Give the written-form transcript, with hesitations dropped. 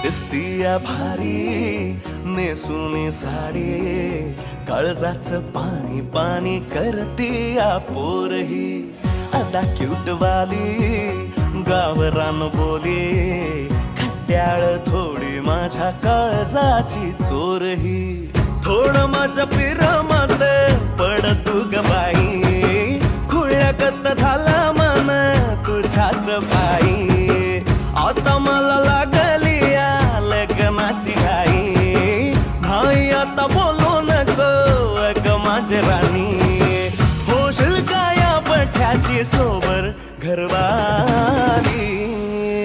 दिसतीया भारी नेसुनी साडी, काळजाच पाणी पाणी करतीया पोरही. अदा क्यूट वाली गावरान बोली, खट्याळ थोडी माझ्या काळजाची चोरही. थोडं माझ्या पिरामध्ये पड तू ग बाई,